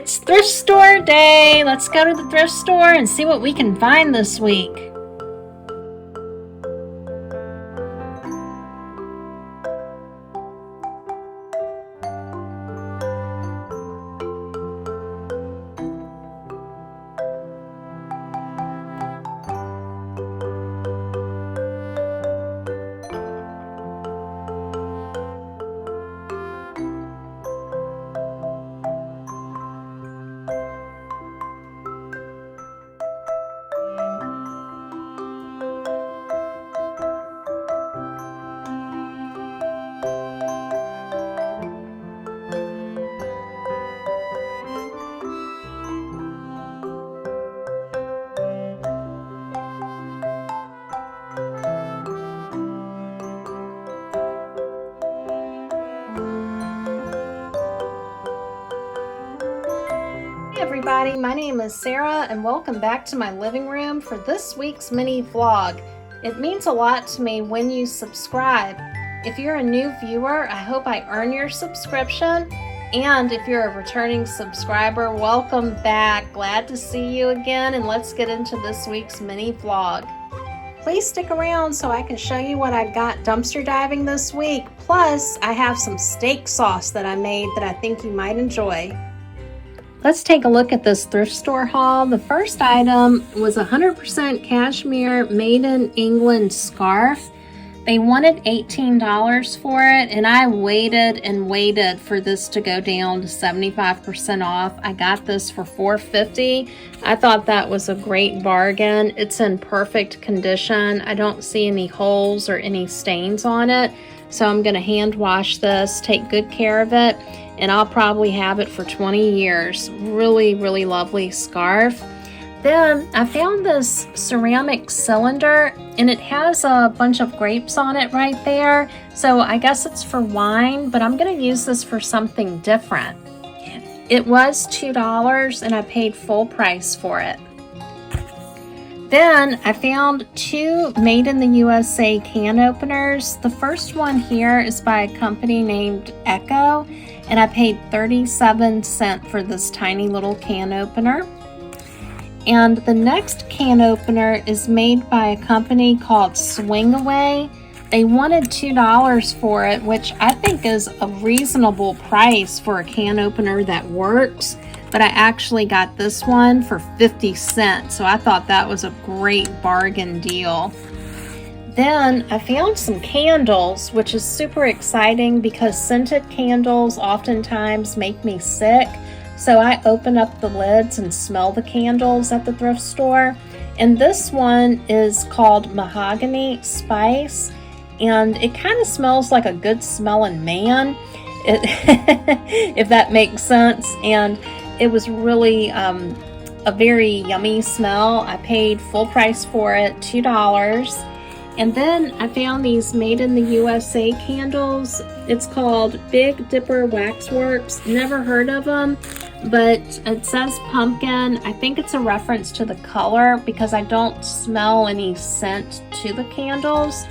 It's thrift store day. Let's go to the thrift store and see what we can find this week. Hey everybody, my name is Sarah and welcome back to my living room for this week's mini vlog. It means a lot to me when you subscribe. If you're a new viewer, I hope I earn your subscription. And if you're a returning subscriber, welcome back. Glad to see you again, and let's get into this week's mini vlog. Please stick around so I can show you what I got dumpster diving this week. Plus, I have some steak sauce that I made that I think you might enjoy. Let's take a look at this thrift store haul. The first item was a 100% cashmere made in England scarf. They wanted $18 for it, and I waited and waited for this to go down to 75% off. I got this for $4.50. I thought that was a great bargain. It's in perfect condition. I don't see any holes or any stains on it. So I'm going to hand wash this, take good care of it, and I'll probably have it for 20 years. Really, really lovely scarf. Then I found this ceramic cylinder, and it has a bunch of grapes on it right there. So I guess it's for wine, but I'm going to use this for something different. It was $2, and I paid full price for it. Then I found two made in the USA can openers. The first one here is by a company named Echo, and I paid 37 cents for this tiny little can opener. And the next can opener is made by a company called Swing Away. They wanted $2 for it, which I think is a reasonable price for a can opener that works. But I actually got this one for 50 cents, so I thought that was a great bargain deal. Then I found some candles, which is super exciting because scented candles oftentimes make me sick. So I open up the lids and smell the candles at the thrift store. And this one is called Mahogany Spice, and it kind of smells like a good smelling man, if that makes sense. And it was really a very yummy smell. I paid full price for it, $2. And then I found these made in the USA candles. It's called Big Dipper Waxworks. Never heard of them, but it says pumpkin. I think it's a reference to the color because I don't smell any scent to the candles.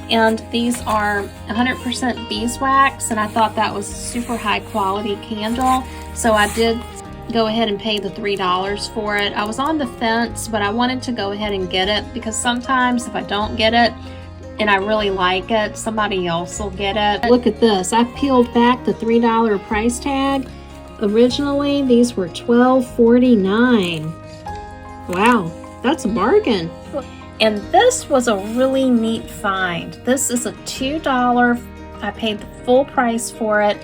And these are 100% beeswax, and I thought that was a super high quality candle. So I did go ahead and pay the $3 for it. I was on the fence, but I wanted to go ahead and get it because sometimes if I don't get it and I really like it, somebody else will get it. Look at this. I peeled back the $3 price tag. Originally, these were $12.49. Wow, that's a bargain. And this was a really neat find. This is a $2, I paid the full price for it,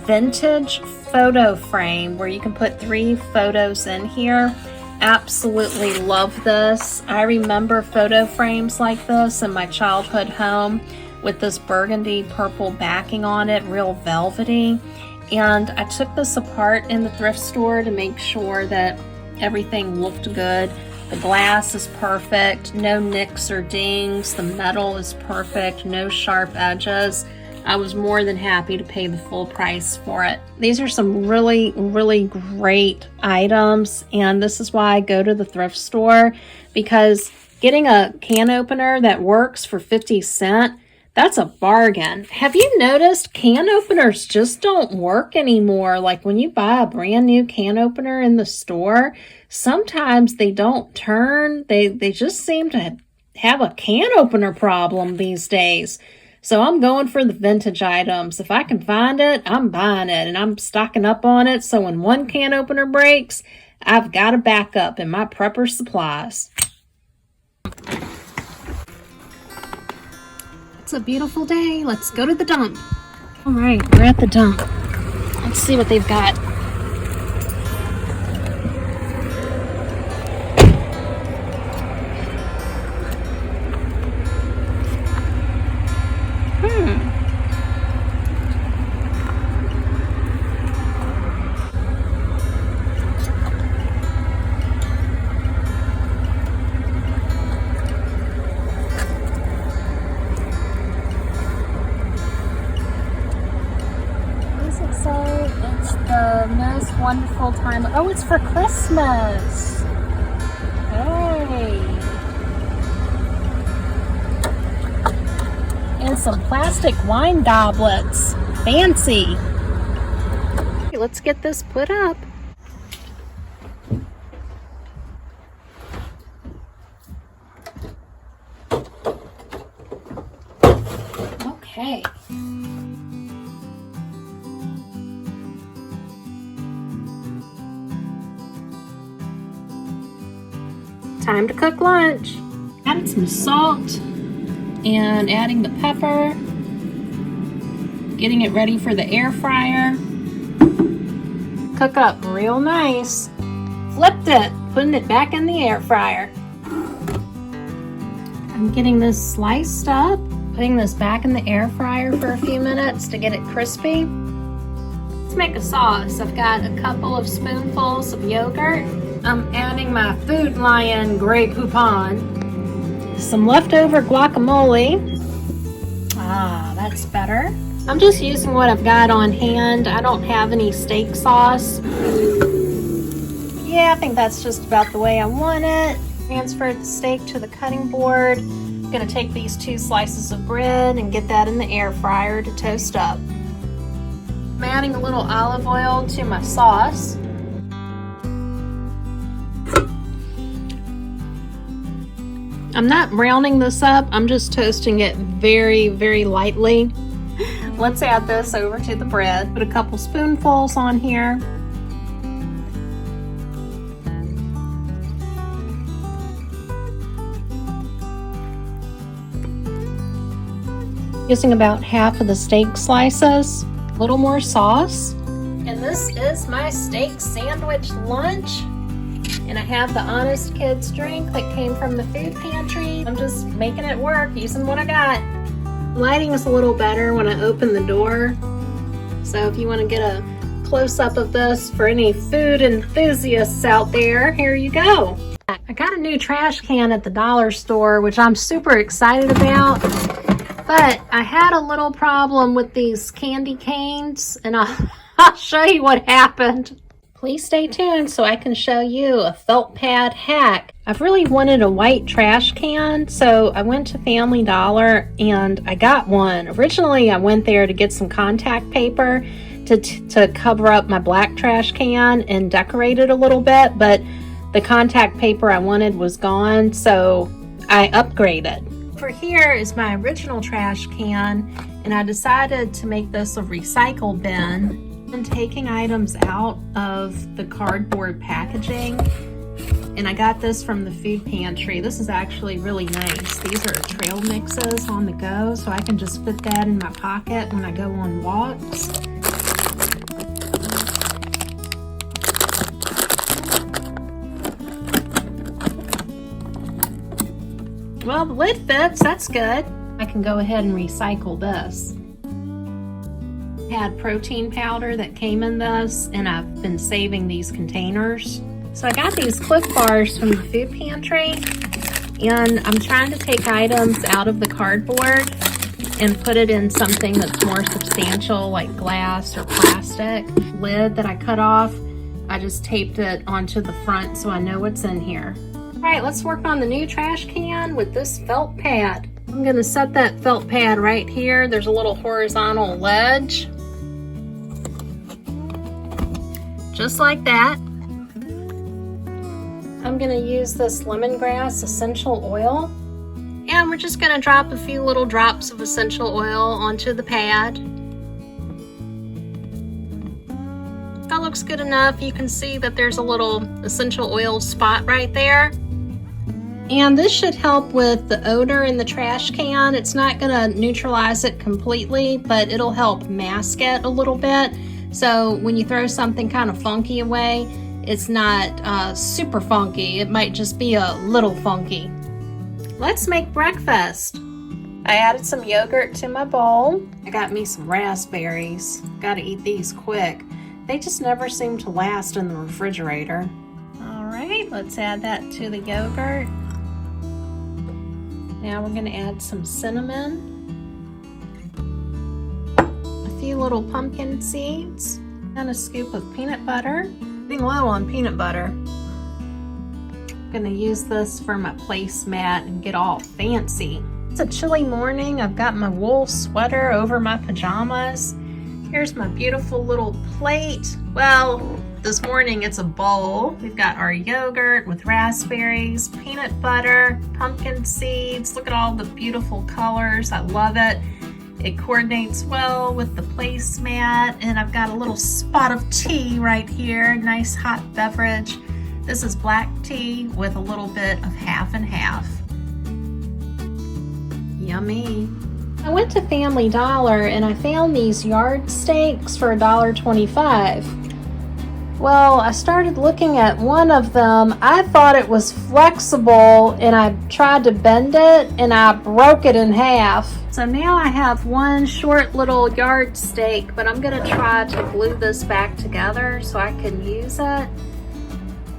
vintage photo frame where you can put 3 photos in here. Absolutely love this. I remember photo frames like this in my childhood home with this burgundy purple backing on it, real velvety. And I took this apart in the thrift store to make sure that everything looked good. The glass is perfect, no nicks or dings. The metal is perfect, no sharp edges. I was more than happy to pay the full price for it. These are some really, really great items, and this is why I go to the thrift store, because getting a can opener that works for 50 cents, That's a bargain. Have you noticed can openers just don't work anymore? Like when you buy a brand new can opener in the store, sometimes they don't turn. They just seem to have a can opener problem these days. So I'm going for the vintage items. If I can find it, I'm buying it, and I'm stocking up on it. So when one can opener breaks, I've got a backup in my prepper supplies. It's a beautiful day. Let's go to the dump. All right, we're at the dump. Let's see what they've got. It's the most wonderful time. Oh, it's for Christmas. Hey. And some plastic wine goblets. Fancy. Let's get this put up. Okay. Time to cook lunch. Added some salt and adding the pepper. Getting it ready for the air fryer. Cook up real nice. Flipped it, putting it back in the air fryer. I'm getting this sliced up, putting this back in the air fryer for a few minutes to get it crispy. Let's make a sauce. I've got a couple of spoonfuls of yogurt. I'm adding my Food Lion Grey Poupon. Some leftover guacamole. Ah, that's better. I'm just using what I've got on hand. I don't have any steak sauce. Yeah, I think that's just about the way I want it. Transferred the steak to the cutting board. I'm gonna take these 2 slices of bread and get that in the air fryer to toast up. I'm adding a little olive oil to my sauce. I'm not browning this up, I'm just toasting it very, very lightly. Let's add this over to the bread. Put a couple spoonfuls on here. Using about half of the steak slices, a little more sauce. And this is my steak sandwich lunch. And I have the Honest Kids drink that came from the food pantry. I'm just making it work, using what I got. Lighting is a little better when I open the door. So if you want to get a close-up of this for any food enthusiasts out there, here you go. I got a new trash can at the dollar store, which I'm super excited about. But I had a little problem with these candy canes, and I'll show you what happened. Please stay tuned so I can show you a felt pad hack. I've really wanted a white trash can, so I went to Family Dollar and I got one. Originally, I went there to get some contact paper to cover up my black trash can and decorate it a little bit, but the contact paper I wanted was gone, so I upgraded. For here is my original trash can, and I decided to make this a recycle bin. And taking items out of the cardboard packaging, and I got this from the food pantry. This is actually really nice. These are trail mixes on the go, so I can just fit that in my pocket when I go on walks. Well, the lid fits, that's good. I can go ahead and recycle this. Had protein powder that came in this, and I've been saving these containers. So I got these Cliff Bars from the food pantry, and I'm trying to take items out of the cardboard and put it in something that's more substantial, like glass or plastic. Lid that I cut off, I just taped it onto the front so I know what's in here. All right, let's work on the new trash can with this felt pad. I'm gonna set that felt pad right here. There's a little horizontal ledge. Just like that. I'm gonna use this lemongrass essential oil. And we're just gonna drop a few little drops of essential oil onto the pad. That looks good enough. You can see that there's a little essential oil spot right there. And this should help with the odor in the trash can. It's not gonna neutralize it completely, but it'll help mask it a little bit. So when you throw something kind of funky away, it's not super funky. It might just be a little funky. Let's make breakfast. I added some yogurt to my bowl. I got me some raspberries. Gotta eat these quick. They just never seem to last in the refrigerator. All right, let's add that to the yogurt. Now we're gonna add some cinnamon, a few little pumpkin seeds, and a scoop of peanut butter. Getting low on peanut butter. I'm gonna use this for my placemat and get all fancy. It's a chilly morning. I've got my wool sweater over my pajamas. Here's my beautiful little plate. Well, this morning it's a bowl. We've got our yogurt with raspberries, peanut butter, pumpkin seeds. Look at all the beautiful colors. I love it. It coordinates well with the placemat. And I've got a little spot of tea right here. Nice hot beverage. This is black tea with a little bit of half and half. Yummy. I went to Family Dollar and I found these yard stakes for $1.25. Well, I started looking at one of them. I thought it was flexible and I tried to bend it and I broke it in half. So now I have one short little yard stake, but I'm gonna try to glue this back together so I can use it.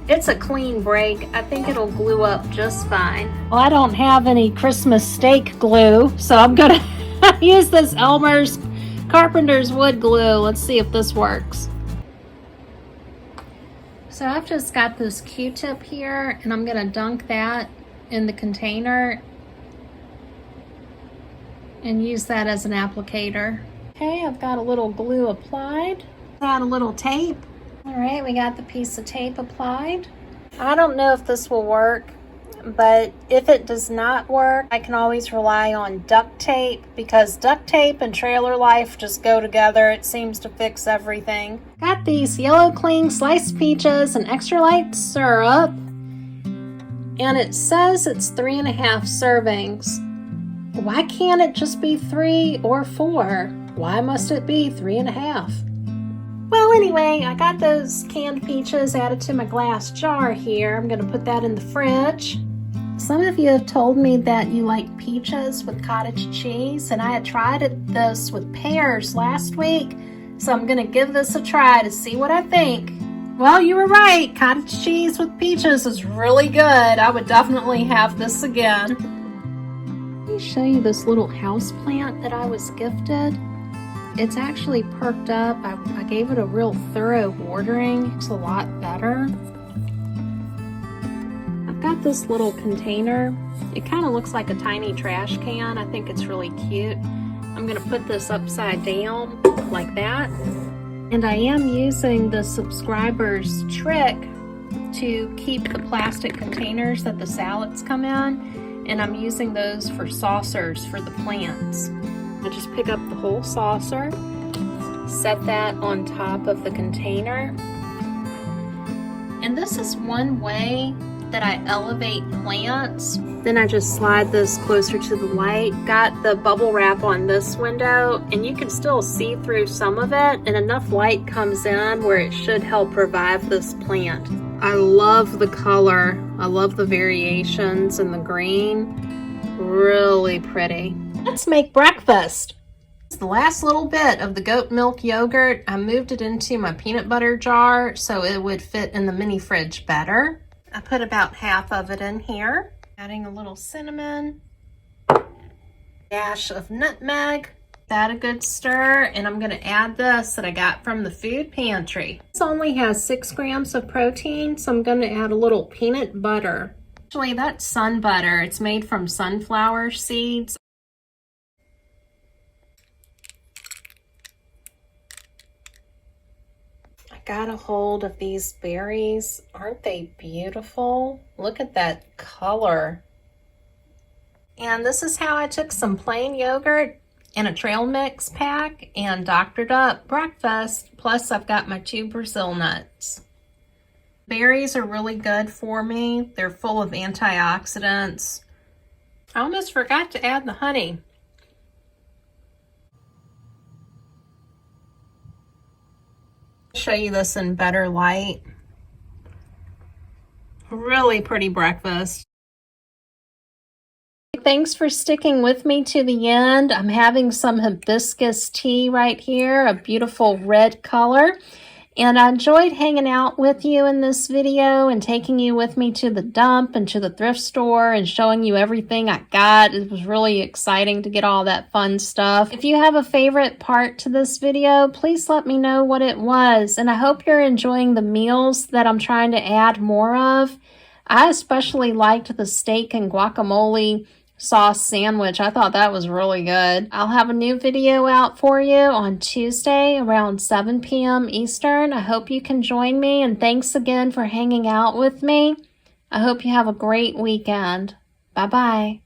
It's a clean break. I think it'll glue up just fine. Well, I don't have any Christmas stake glue, so I'm gonna use this Elmer's Carpenter's wood glue. Let's see if this works. So I've just got this Q-tip here and I'm gonna dunk that in the container and use that as an applicator. Okay, I've got a little glue applied. Add a little tape. All right, we got the piece of tape applied. I don't know if this will work, but if it does not work, I can always rely on duct tape because duct tape and trailer life just go together. It seems to fix everything. Got these yellow cling sliced peaches and extra light syrup, and it says it's 3.5 servings. Why can't it just be 3 or 4? Why must it be 3.5? Well, anyway, I got those canned peaches added to my glass jar here. I'm gonna put that in the fridge. Some of you have told me that you like peaches with cottage cheese, and I had tried this with pears last week, so I'm gonna give this a try to see what I think. Well, you were right. Cottage cheese with peaches is really good. I would definitely have this again. Let me show you this little house plant that I was gifted. It's actually perked up. I gave it a real thorough watering. It's a lot better. I've got this little container. It kind of looks like a tiny trash can. I think it's really cute. I'm gonna put this upside down like that. And I am using the subscriber's trick to keep the plastic containers that the salads come in, and I'm using those for saucers for the plants. I just pick up the whole saucer, set that on top of the container. And this is one way that I elevate plants. Then I just slide this closer to the light. Got the bubble wrap on this window, and you can still see through some of it, and enough light comes in where it should help revive this plant. I love the color. I love the variations in the green. Really pretty. Let's make breakfast. It's the last little bit of the goat milk yogurt. I moved it into my peanut butter jar so it would fit in the mini fridge better. I put about half of it in here. Adding a little cinnamon, dash of nutmeg. That a good stir, and I'm gonna add this that I got from the food pantry. This only has 6 grams of protein, so I'm gonna add a little peanut butter. Actually, that's sun butter. It's made from sunflower seeds. got a hold of these berries. Aren't they beautiful? Look at that color. And this is how I took some plain yogurt in a trail mix pack and doctored up breakfast. Plus I've got my 2 Brazil nuts. Berries are really good for me. They're full of antioxidants. I almost forgot to add the honey. Show you this in better light. Really pretty breakfast. Thanks for sticking with me to the end. I'm having some hibiscus tea right here, a beautiful red color. And I enjoyed hanging out with you in this video and taking you with me to the dump and to the thrift store and showing you everything I got. It was really exciting to get all that fun stuff. If you have a favorite part to this video, please let me know what it was. And I hope you're enjoying the meals that I'm trying to add more of. I especially liked the steak and guacamole sauce sandwich. I thought that was really good. I'll have a new video out for you on Tuesday around 7 p.m. Eastern. I hope you can join me, and thanks again for hanging out with me. I hope you have a great weekend. Bye-bye.